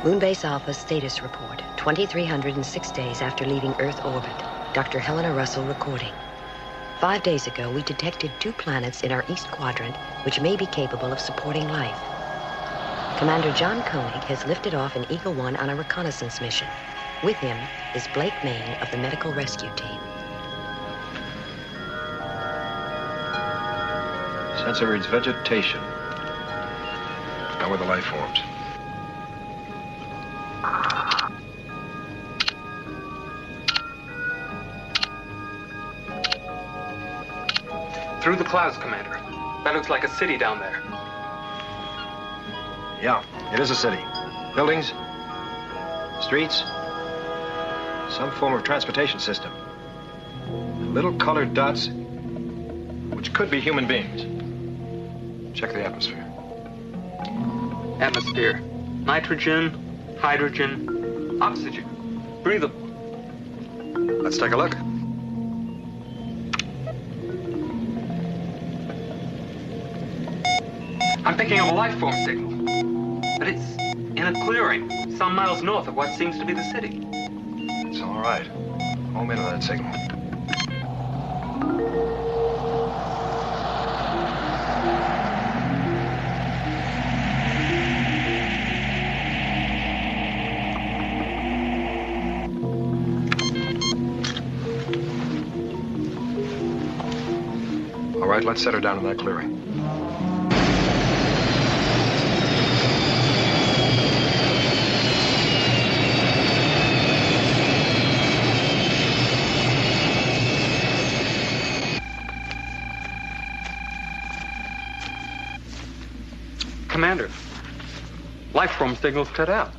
Moonbase Alpha status report. 2,306 days after leaving Earth orbit. Dr. Helena Russell recording. 5 days ago, we detected 2 planets in our east quadrant which may be capable of supporting life. Commander John Koenig has lifted off an Eagle 1 on a reconnaissance mission. With him is Blake Main of the medical rescue team. Sensor reads vegetation. Now where the life forms. Through the clouds, Commander. That looks like a city down there. Yeah, it is a city. Buildings, streets, some form of transportation system. Little colored dots, which could be human beings. Check the atmosphere. Atmosphere. Nitrogen, hydrogen, oxygen. Breathable. Let's take a look. I'm picking up a life form signal. But it's in a clearing, some miles north of what seems to be the city. It's all right. Home in on that signal. All right, let's set her down in that clearing. Commander, life form signals cut out.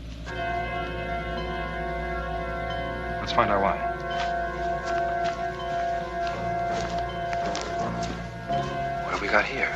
Let's find out why. What have we got here?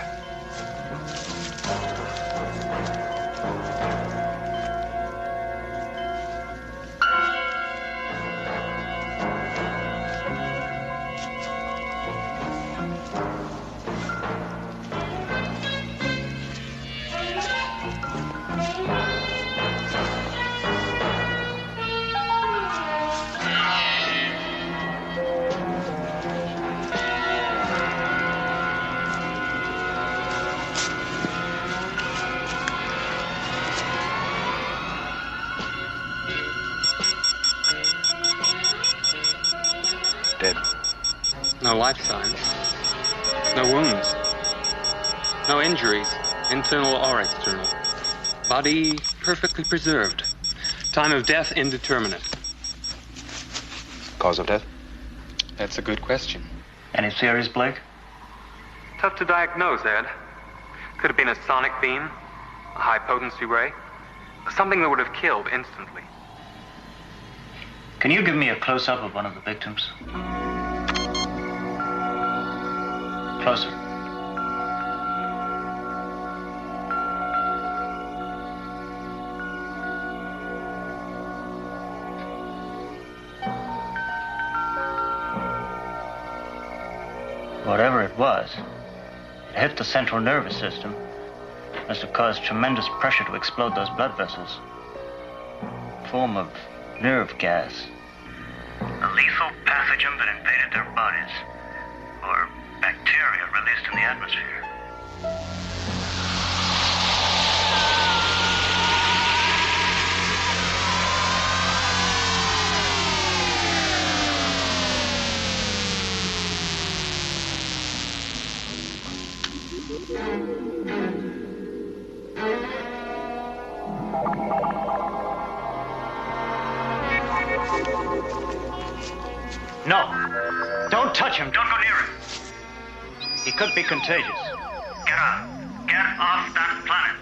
Dead. No life signs. No wounds. No injuries, internal or external. Body perfectly preserved. Time of death indeterminate. Cause of death? That's a good question. Any theories, Blake? Tough to diagnose, Ed. Could have been a sonic beam, a high-potency ray, something that would have killed instantly. Can you give me a close-up of one of the victims? Closer. Whatever it was, it hit the central nervous system. Must have caused tremendous pressure to explode those blood vessels. Form of nerve gas. A lethal pathogen that invaded their bodies. Or bacteria released in the atmosphere. No. Don't touch him. Don't go near him. He could be contagious. Get up. Get off that planet.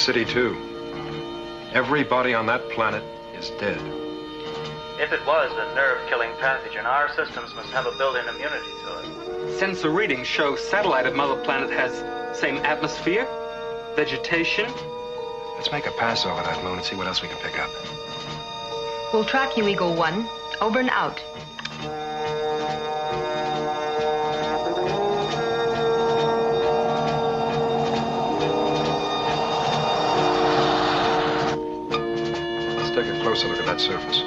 city, too. Everybody on that planet is dead. If it was a nerve-killing pathogen, our systems must have a built-in immunity to it. Sensor readings show satellite of Mother Planet has same atmosphere, vegetation. Let's make a pass over that moon and see what else we can pick up. We'll track you, Eagle 1. Over and out. Let's take a closer look at that surface.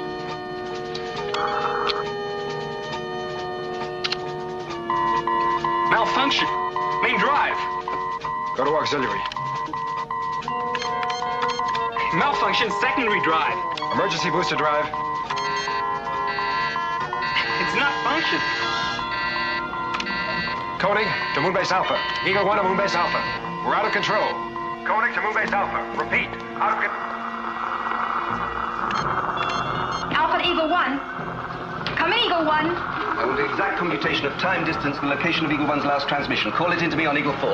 Malfunction. Main drive. Go to auxiliary. Malfunction secondary drive. Emergency booster drive. It's not functioning. Koenig to Moonbase Alpha. Eagle 1 to Moonbase Alpha. We're out of control. Koenig to Moonbase Alpha. Repeat. Out of control. Alpha to Eagle 1. Come in, Eagle 1. I want the exact computation of time, distance, and the location of Eagle 1's last transmission. Call it in to me on Eagle 4.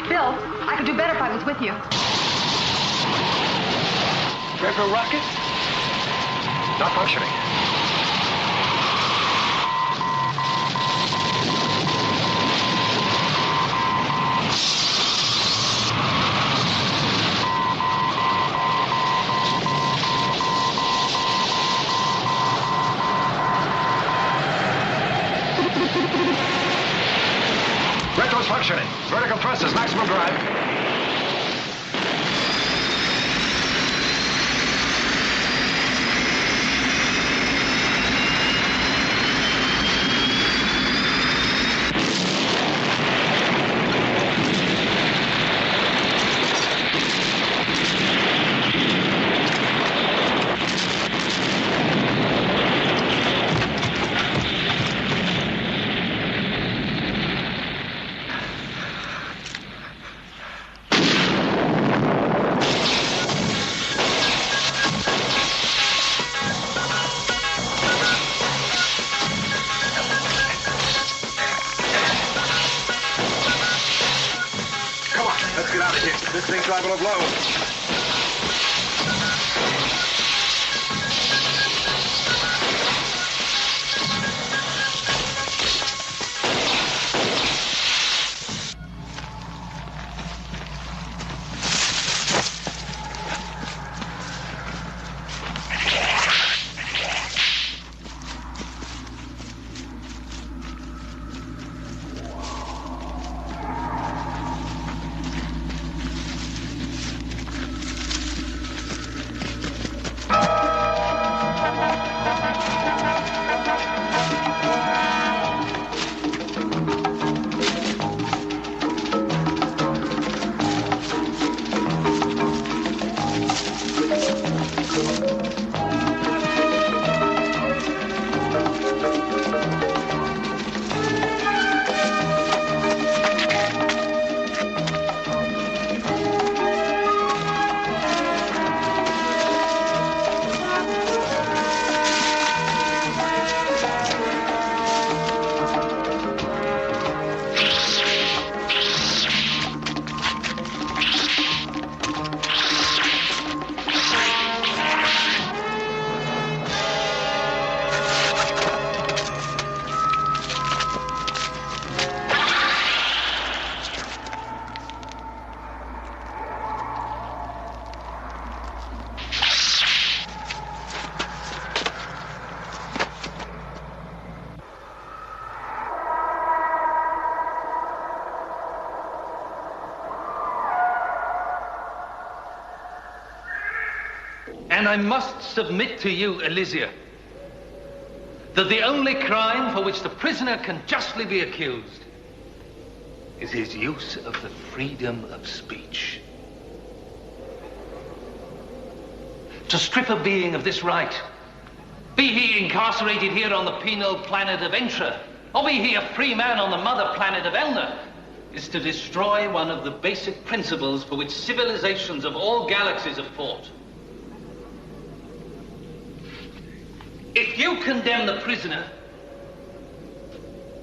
Bill, I could do better if I was with you. Retro rocket? Not functioning. Retro's functioning. Vertical thrusters, maximum drive. This thing's liable to blow. And I must submit to you, Elysia, that the only crime for which the prisoner can justly be accused is his use of the freedom of speech. To strip a being of this right, be he incarcerated here on the penal planet of Entra, or be he a free man on the mother planet of Elna, is to destroy one of the basic principles for which civilizations of all galaxies have fought. If you condemn the prisoner,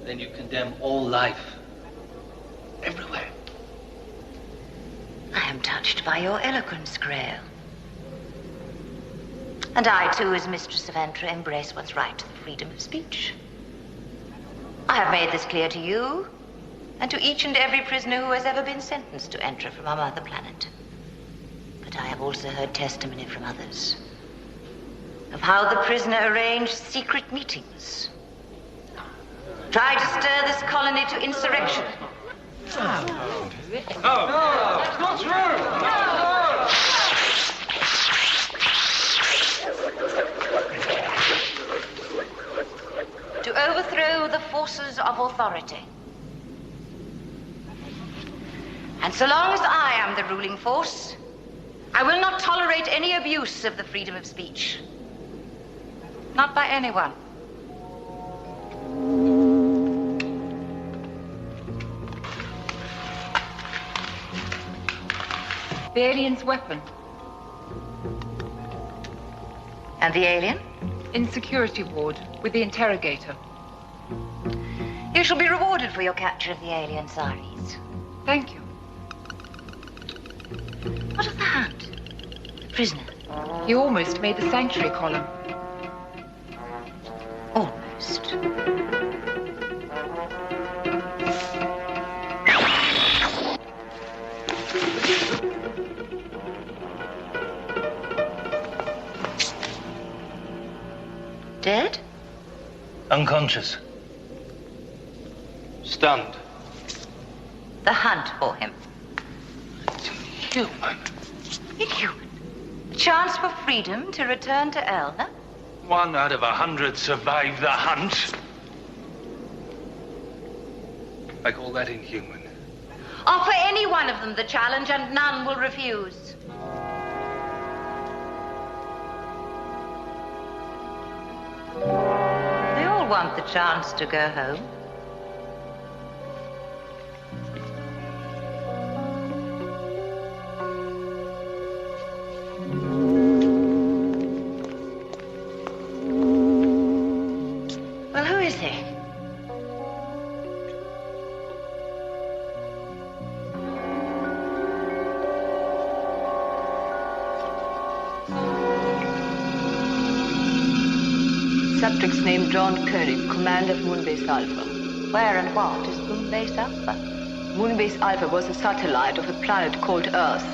then you condemn all life, everywhere. I am touched by your eloquence, Grail. And I, too, as mistress of Entra, embrace what's right to the freedom of speech. I have made this clear to you, and to each and every prisoner who has ever been sentenced to Entra from our mother planet. But I have also heard testimony from others of how the prisoner arranged secret meetings, tried to stir this colony to insurrection. No, that's not true! To overthrow the forces of authority. And so long as I am the ruling force, I will not tolerate any abuse of the freedom of speech. Not by anyone. The alien's weapon. And the alien? In security ward with the interrogator. You shall be rewarded for your capture of the alien, Saris. Thank you. What of the Hunt? The prisoner? He almost made the sanctuary column. Almost. Dead? Unconscious. Stunned. The hunt for him. Human. Inhuman. A chance for freedom to return to Elna? 1 out of 100 survived the hunt. I call that inhuman. Offer any one of them the challenge and none will refuse. They all want the chance to go home. Well, who is he? Subject's named John Koenig, commander of Moonbase Alpha. Where and what is Moonbase Alpha? Moonbase Alpha was a satellite of a planet called Earth.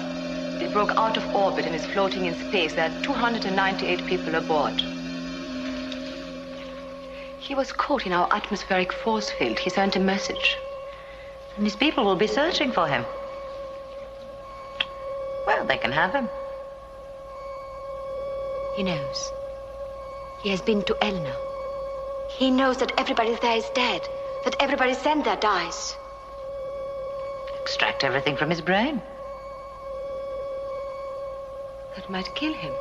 It broke out of orbit and is floating in space. There are 298 people aboard. He was caught in our atmospheric force field. He sent a message. And his people will be searching for him. Well, they can have him. He knows. He has been to Elna. He knows that everybody there is dead, that everybody sent there dies. Extract everything from his brain. That might kill him.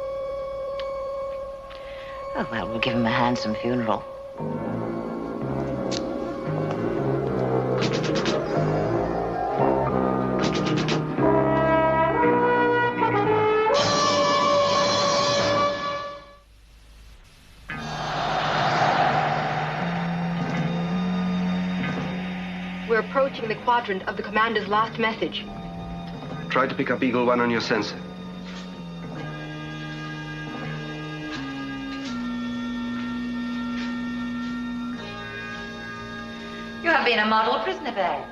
Oh, well, we'll give him a handsome funeral. We're approaching the quadrant of the commander's last message. Try to pick up Eagle 1 on your sensor. You have been a model prisoner, Barry,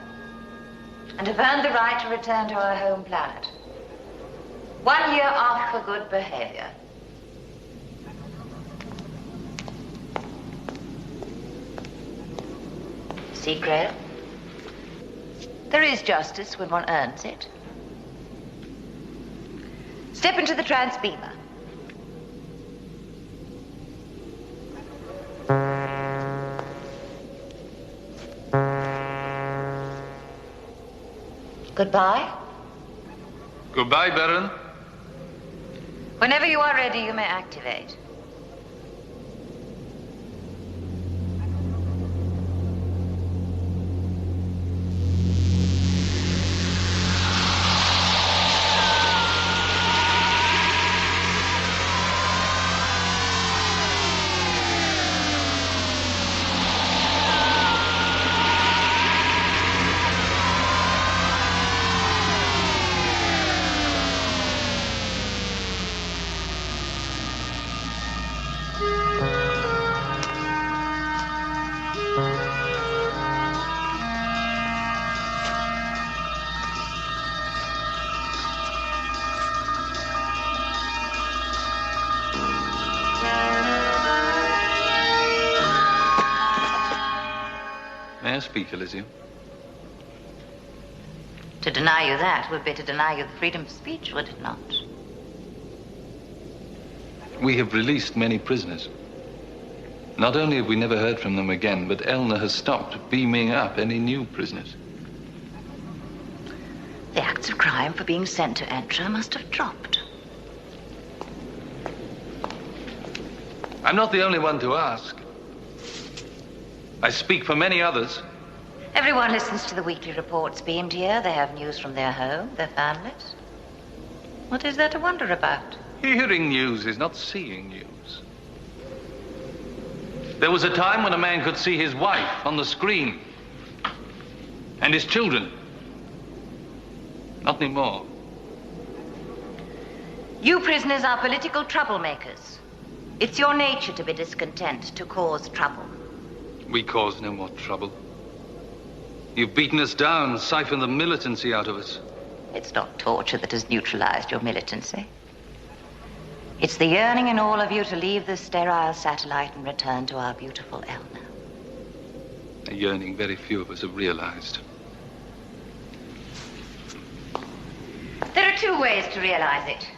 and have earned the right to return to our home planet. 1 year off for good behavior. See, Grail? There is justice when one earns it. Step into the transbeamer. Goodbye. Goodbye, Baron. Whenever you are ready, you may activate. speak, Elysium? To deny you that would be to deny you the freedom of speech, would it not? We have released many prisoners. Not only have we never heard from them again, but Elna has stopped beaming up any new prisoners. The acts of crime for being sent to Entra must have dropped. I'm not the only one to ask. I speak for many others. Everyone listens to the weekly reports beamed here. They have news from their home, their families. What is there to wonder about? Hearing news is not seeing news. There was a time when a man could see his wife on the screen. And his children. Not anymore. You prisoners are political troublemakers. It's your nature to be discontent, to cause trouble. We cause no more trouble. You've beaten us down, siphoned the militancy out of us. It's not torture that has neutralized your militancy. It's the yearning in all of you to leave this sterile satellite and return to our beautiful Elna. A yearning very few of us have realized. There are two ways to realize it.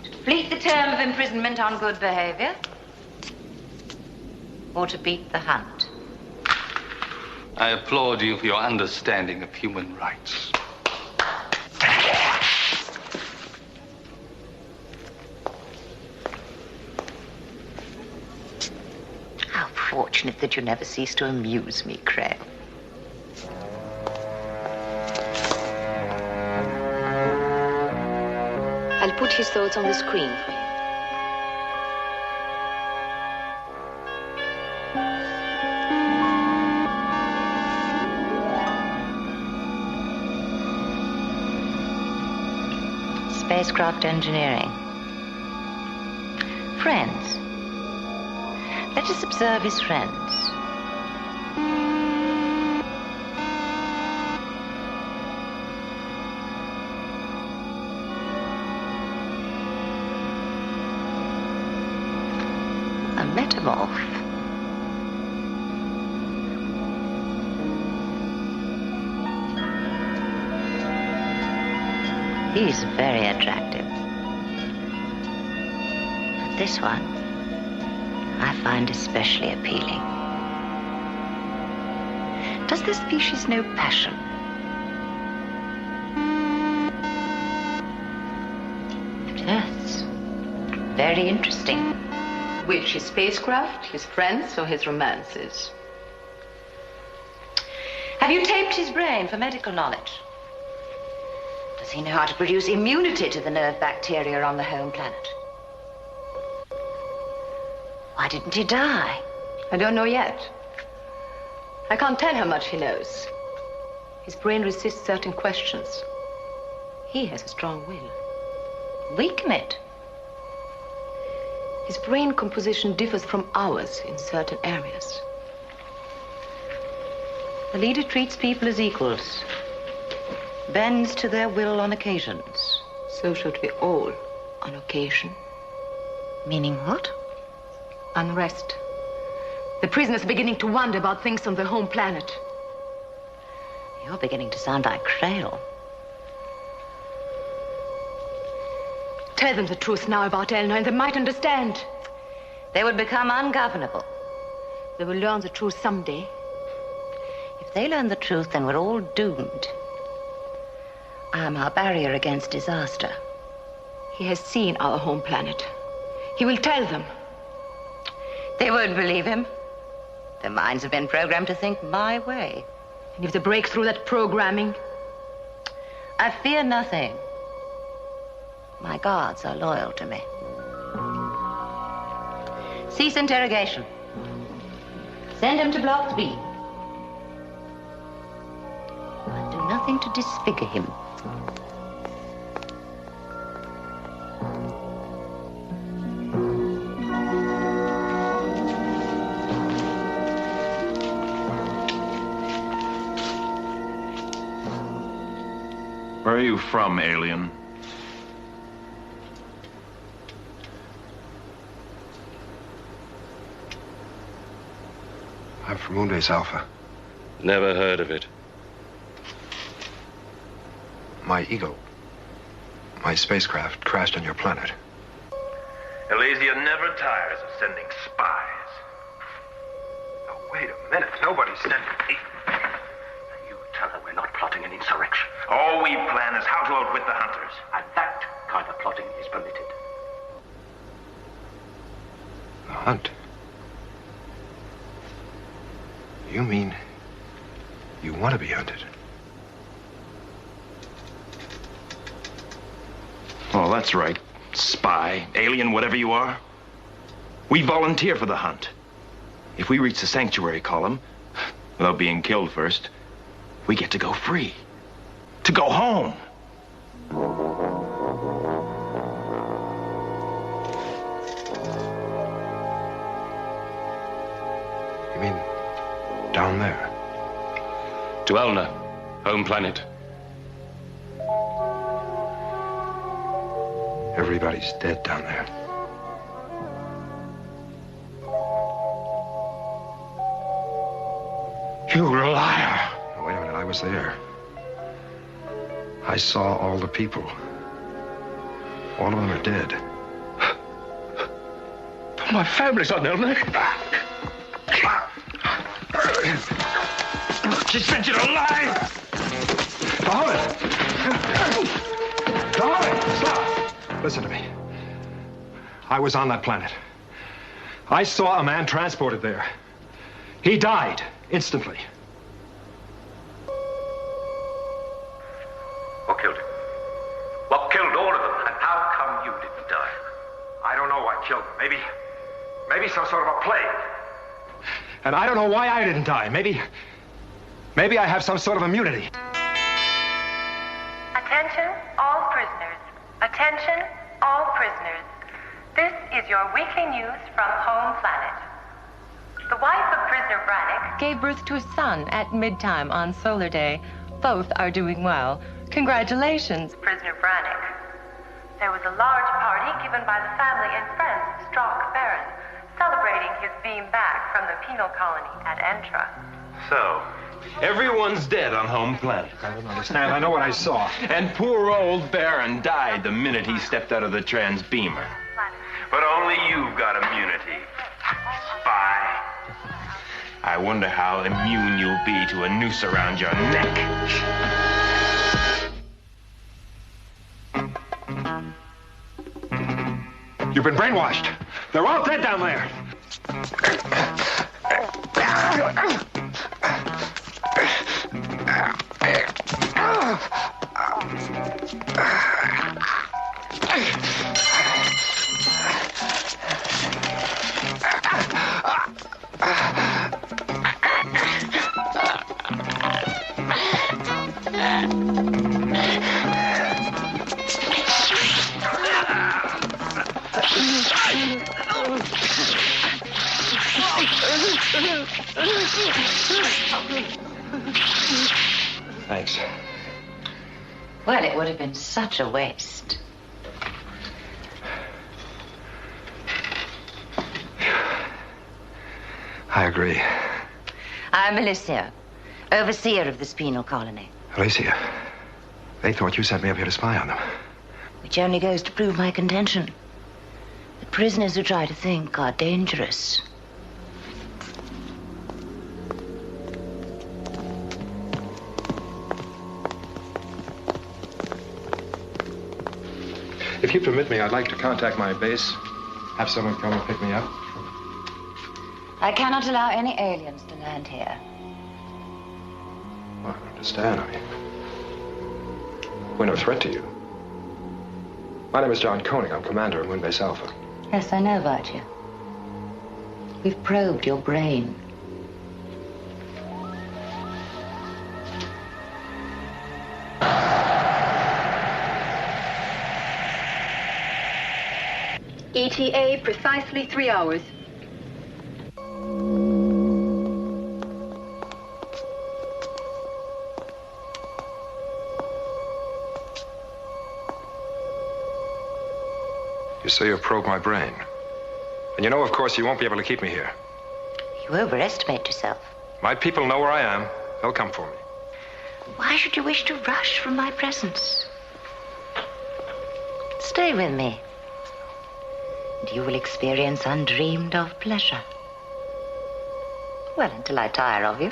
To complete the term of imprisonment on good behavior, or to beat the hunt. I applaud you for your understanding of human rights. How fortunate that you never cease to amuse me, Craig. I'll put his thoughts on the screen for you. Spacecraft engineering. Friends. Let us observe his friends. A metamorph. He's very attractive. But this one, I find especially appealing. Does this species know passion? Yes. Very interesting. Which, his spacecraft, his friends, or his romances? Have you taped his brain for medical knowledge? Does he know how to produce immunity to the nerve bacteria on the home planet? Why didn't he die? I don't know yet. I can't tell how much he knows. His brain resists certain questions. He has a strong will. Weaken it. His brain composition differs from ours in certain areas. The leader treats people as equals. Bends to their will on occasions. So should we all, on occasion. Meaning what? Unrest. The prisoners are beginning to wonder about things on their home planet. You're beginning to sound like Crail. Tell them the truth now about Elna, and they might understand. They would become ungovernable. They will learn the truth someday. If they learn the truth, then we're all doomed. I am our barrier against disaster. He has seen our home planet. He will tell them. They won't believe him. Their minds have been programmed to think my way. And if they break through that programming? I fear nothing. My guards are loyal to me. Cease interrogation. Send him to Block B. I'll do nothing to disfigure him. Where are you from, alien? I'm from Moonbase Alpha. Never heard of it. My ego, my spacecraft crashed on your planet. Elysia never tires of sending spies. Oh, wait a minute. Nobody's sending me. You tell her we're not plotting an insurrection. All we plan is how to outwit the hunters. And that kind of plotting is permitted. The hunt? You mean you want to be hunted? Oh, that's right. Spy, alien, whatever you are. We volunteer for the hunt. If we reach the sanctuary column, without being killed first, we get to go free. To go home. You mean down there? To Elna, home planet. Everybody's dead down there. You liar. Wait a minute, I was there. I saw all the people. All of them are dead. But my family's on Elna. She sent you to lie. Mohammed! Mohammed, stop! Listen to me. I was on that planet. I saw a man transported there. He died instantly. What killed him? What killed all of them? And how come you didn't die? I don't know what killed him. Maybe some sort of a plague. And I don't know why I didn't die. Maybe I have some sort of immunity. Attention, all prisoners. Attention, all prisoners. This is your weekly news from home planet. The wife of prisoner Brannick gave birth to a son at midtime on Solar Day. Both are doing well. Congratulations. Prisoner Brannick. There was a large party given by the family and friends of Strock Baron, celebrating his beam back from the penal colony at Entra. So, everyone's dead on home planet. I don't understand. I know what I saw. And poor old Baron died the minute he stepped out of the transbeamer. But only you've got immunity. Spy. I wonder how immune you'll be to a noose around your neck. You've been brainwashed. They're all dead down there. Thanks. Well, it would have been such a waste. I agree. I'm Alicia, overseer of this penal colony. Alicia, they thought you sent me up here to spy on them. Which only goes to prove my contention. The prisoners who try to think are dangerous. If you permit me, I'd like to contact my base, have someone come and pick me up. I cannot allow any aliens to land here. Well, I don't understand. I mean, we're no threat to you. My name is John Koenig. I'm commander of Moon Base Alpha. Yes, I know about you. We've probed your brain. ETA precisely 3 hours. You say you probed my brain. And of course, you won't be able to keep me here. You overestimate yourself. My people know where I am. They'll come for me. Why should you wish to rush from my presence? Stay with me, and you will experience undreamed of pleasure. Well, until I tire of you.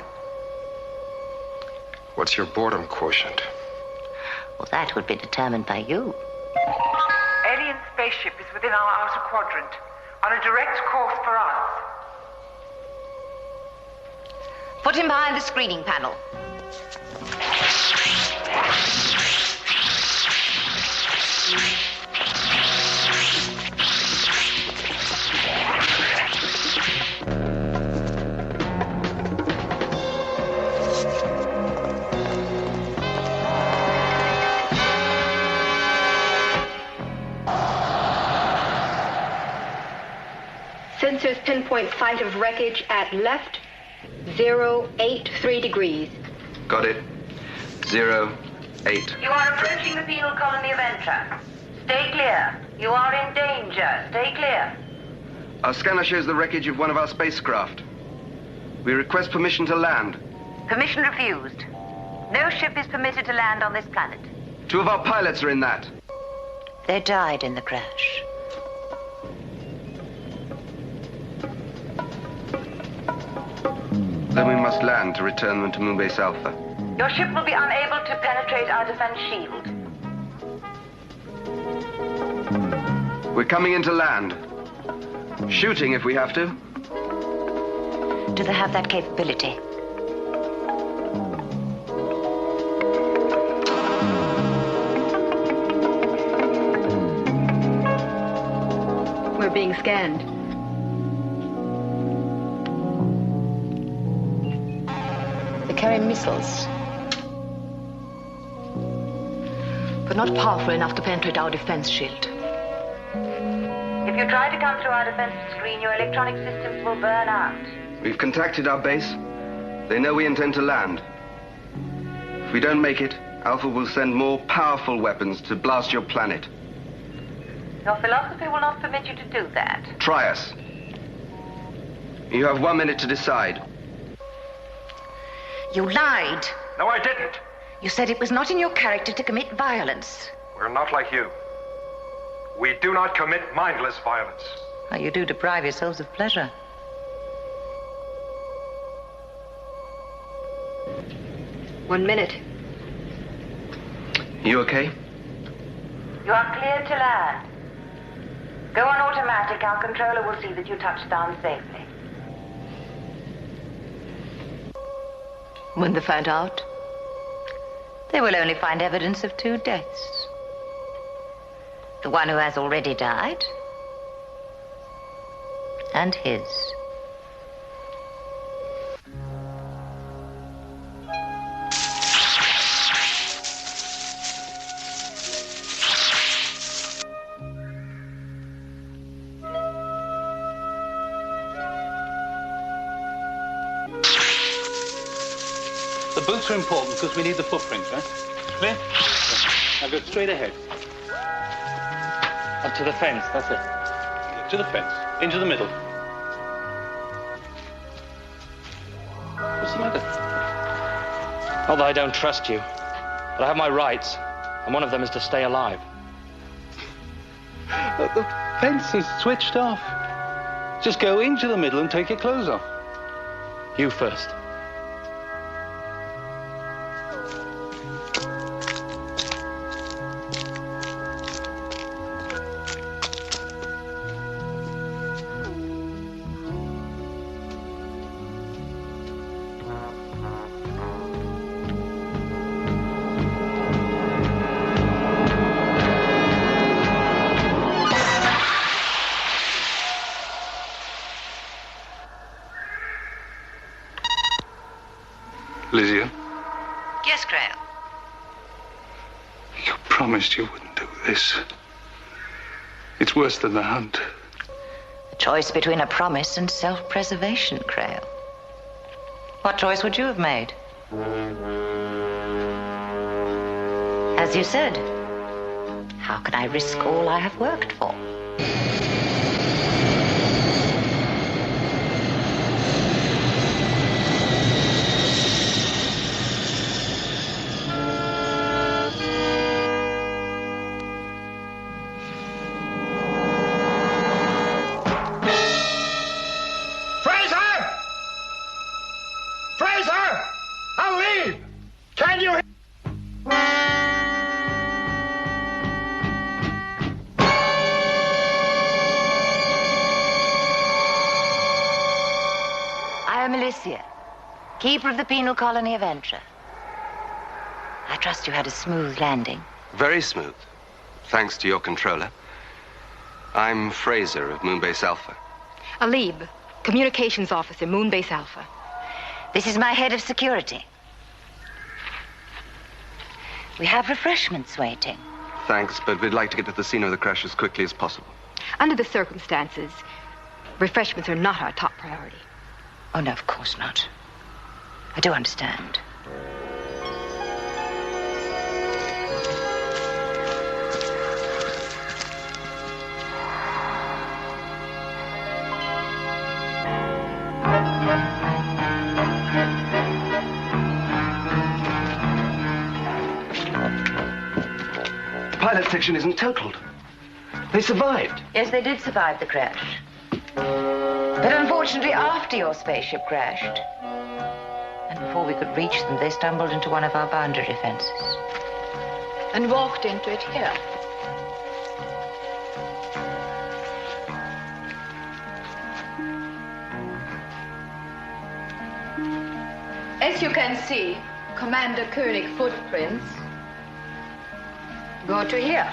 What's your boredom quotient? Well, that would be determined by you. Alien spaceship is within our outer quadrant, on a direct course for us. Put him behind the screening panel. Sensors pinpoint site of wreckage at left 083 degrees. Got it. 08. You are approaching the penal colony of Entra. Stay clear. You are in danger. Stay clear. Our scanner shows the wreckage of one of our spacecraft. We request permission to land. Permission refused. No ship is permitted to land on this planet. 2 of our pilots are in that. They died in the crash. Then we must land to return them to Moonbase Alpha. Your ship will be unable to penetrate our defense shield. We're coming in to land. Shooting if we have to. Do they have that capability? We're being scanned. They carry missiles, but not powerful enough to penetrate our defense shield. If you try to come through our defense screen, your electronic systems will burn out. We've contacted our base. They know we intend to land. If we don't make it, Alpha will send more powerful weapons to blast your planet. Your philosophy will not permit you to do that. Try us. You have 1 minute to decide. You lied. No, I didn't. You said it was not in your character to commit violence. We're not like you. We do not commit mindless violence. Oh, you do deprive yourselves of pleasure. One minute. You okay? You are cleared to land. Go on automatic. Our controller will see that you touch down safely. When they find out? They will only find evidence of 2 deaths. The one who has already died, and his. The boots are important because we need the footprints, right? Clear? Now go straight ahead. Up to the fence, that's it. To the fence. Into the middle. What's the matter? Not that I don't trust you, but I have my rights, and one of them is to stay alive. The fence is switched off. Just go into the middle and take your clothes off. You first. Lysia, Yes, Grail. you promised you wouldn't do this. It's worse than the hunt. A choice between a promise and self-preservation, Crail. What choice would you have made? As you said, how can I risk all I have worked for? you... I am Alicia, keeper of the penal colony of Entra. I trust you had a smooth landing. Very smooth, thanks to your controller. I'm Fraser of Moonbase Alpha. Alib, communications officer, Moonbase Alpha. This is my head of security. We have refreshments waiting. Thanks, but we'd like to get to the scene of the crash as quickly as possible. Under the circumstances, refreshments are not our top priority. Oh, no, of course not. I do understand. The pilot section isn't totaled. They survived. Yes, they did survive the crash. But unfortunately, after your spaceship crashed, and before we could reach them, they stumbled into one of our boundary fences. And walked into it here. As you can see, Commander Koenig footprints go to here.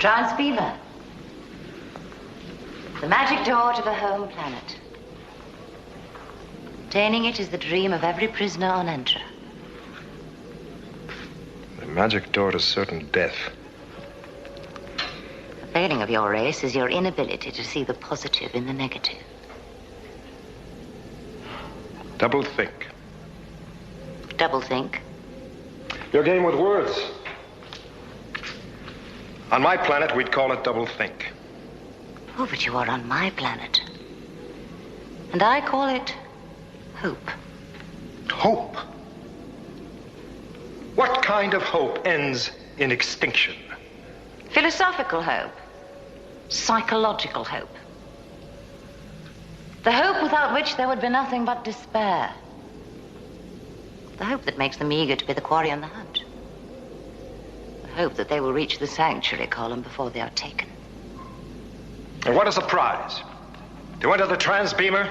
Transfever. The magic door to the home planet. Obtaining it is the dream of every prisoner on Entra. The magic door to certain death. The failing of your race is your inability to see the positive in the negative. Double think. Double think. Your game with words. On my planet, we'd call it double think. Oh, but you are on my planet. And I call it hope. Hope? What kind of hope ends in extinction? Philosophical hope. Psychological hope. The hope without which there would be nothing but despair. The hope that makes them eager to be the quarry on the hunt. The hope that they will reach the sanctuary column before they are taken. And what is the prize? To enter the transbeamer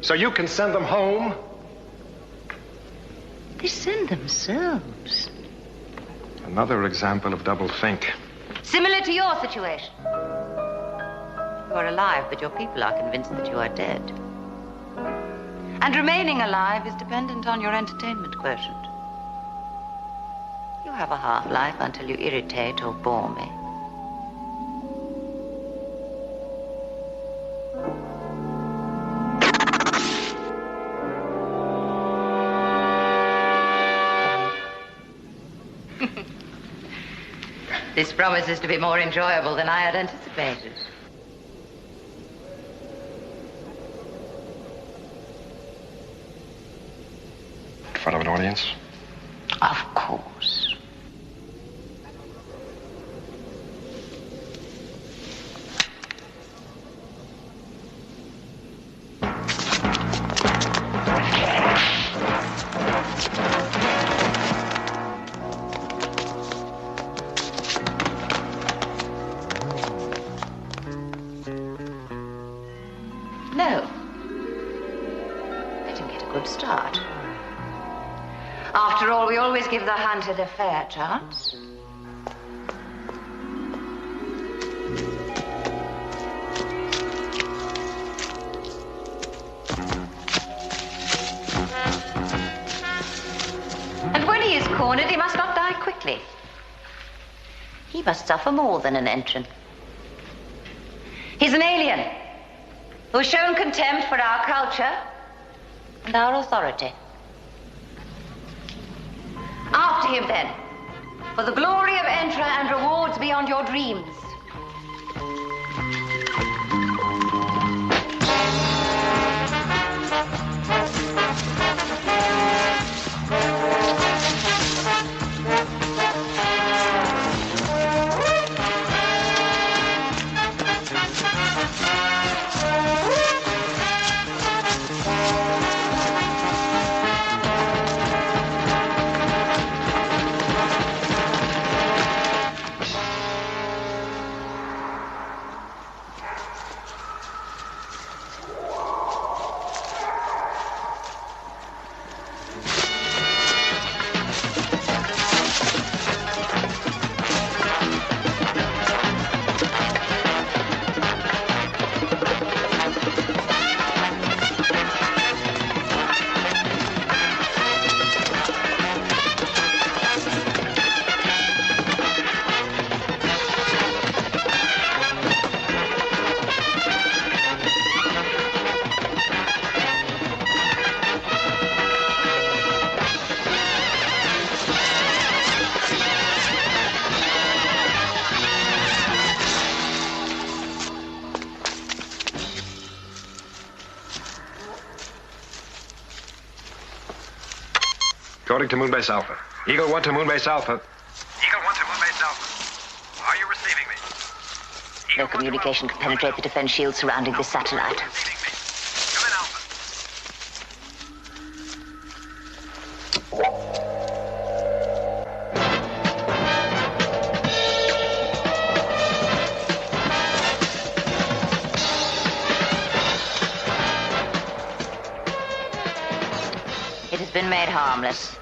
so you can send them home? They send themselves. Another example of double think. Similar to your situation. You are alive, but your people are convinced that you are dead. And remaining alive is dependent on your entertainment quotient. You have a half-life until you irritate or bore me. This promises to be more enjoyable than I had anticipated. an audience? Of course. No. Let him get a good start. After all, we always give the hunted a fair chance. And when he is cornered, he must not die quickly. He must suffer more than an entrant. He's an alien who's shown contempt for our culture and our authority. After him, then, for the glory of Entra and rewards beyond your dreams. According to Moonbase Alpha. Eagle 1 to Moonbase Alpha. Eagle 1 to Moonbase Alpha. Are you receiving me? No communication can penetrate the defense shield surrounding this satellite. It has been made harmless.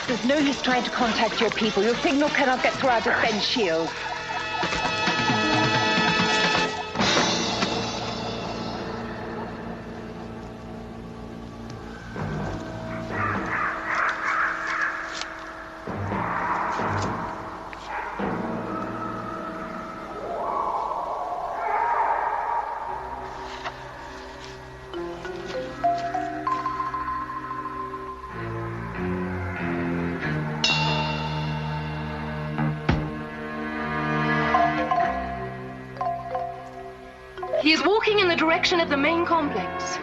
There's no use trying to contact your people. Your signal cannot get through our defense shield. He is walking in the direction of the main complex.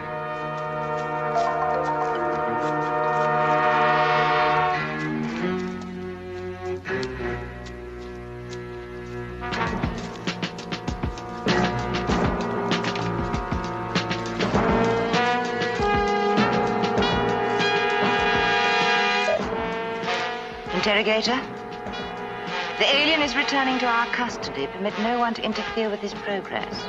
Interrogator? The alien is returning to our custody. Permit no one to interfere with his progress.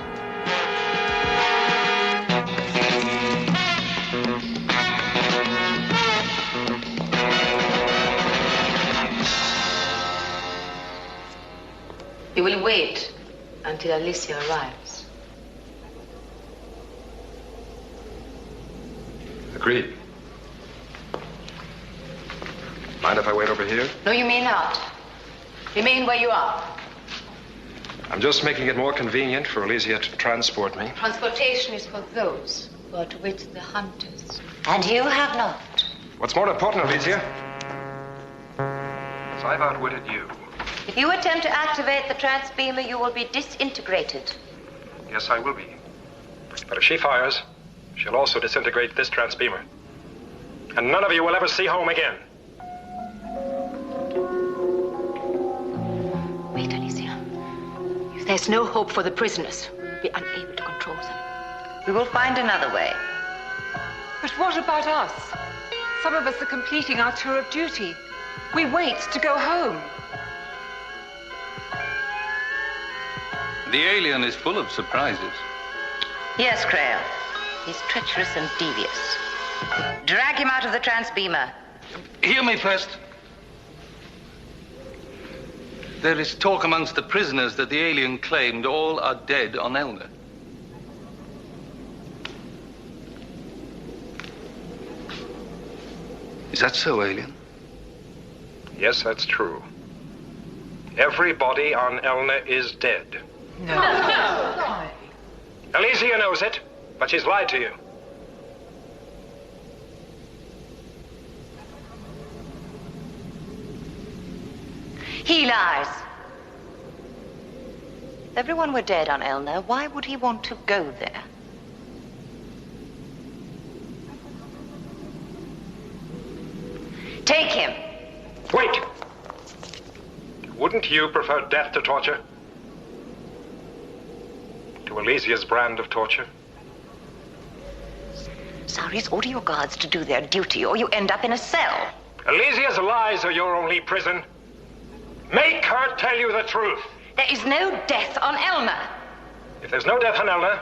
You will wait until Alicia arrives. Agreed. Mind if I wait over here? No, you may not. Remain where you are. I'm just making it more convenient for Alicia to transport me. Transportation is for those who are to wit the hunters. And you have not. What's more important, Alicia, is I've outwitted you. If you attempt to activate the transbeamer, you will be disintegrated. Yes, I will be. But if she fires, she'll also disintegrate this transbeamer. And none of you will ever see home again. Wait, Alicia. If there's no hope for the prisoners, we will be unable to control them. We will find another way. But what about us? Some of us are completing our tour of duty. We wait to go home. The alien is full of surprises. Yes, Crail. He's treacherous and devious. Drag him out of the transbeamer. Hear me first. There is talk amongst the prisoners that the alien claimed all are dead on Elna. Is that so, alien? Yes, that's true. Everybody on Elna is dead. No. Alicia knows it, but she's lied to you. He lies. If everyone were dead on Elna, why would he want to go there? Take him. Wait! Wouldn't you prefer death to torture? To Alicia's brand of torture? Saris, order your guards to do their duty, or you end up in a cell. Alicia's lies are your only prison. Make her tell you the truth. There is no death on Elna. If there's no death on Elna,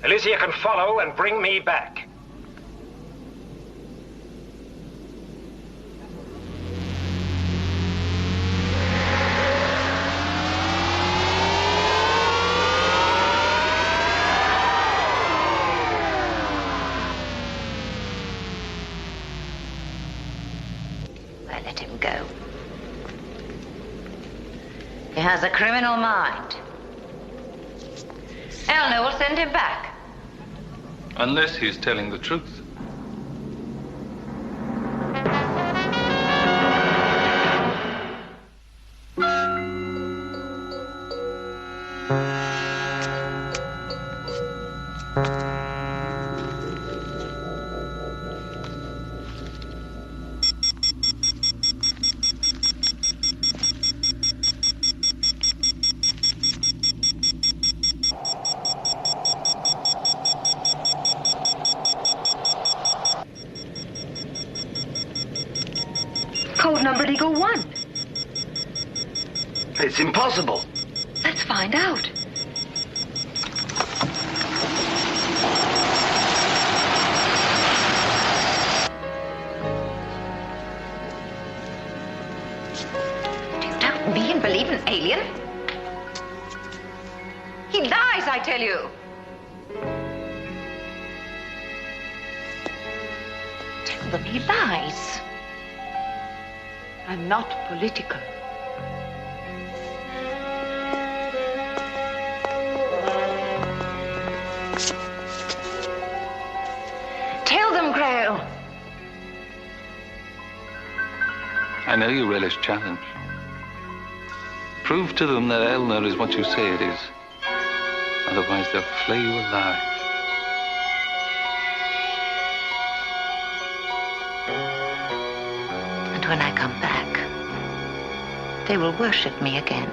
Alicia can follow and bring me back. Let him go. He has a criminal mind. Elna will send him back. Unless he's telling the truth. Code number Eagle 1. It's impossible. Let's find out. Do you doubt me and believe an alien? He lies, I tell you. Tell them he lies. I'm not political. Tell them, Grail. I know you relish challenge. Prove to them that Elna is what you say it is. Otherwise, they'll flay you alive. And when I come back, they will worship me again.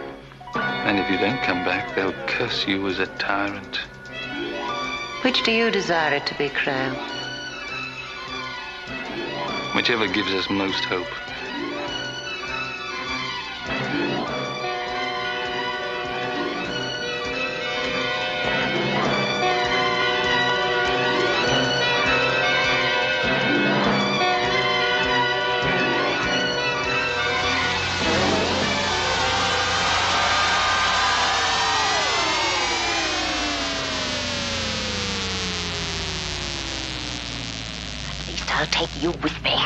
And if you don't come back, they'll curse you as a tyrant. Which do you desire it to be, Crow? Whichever gives us most hope. I'll take you with me.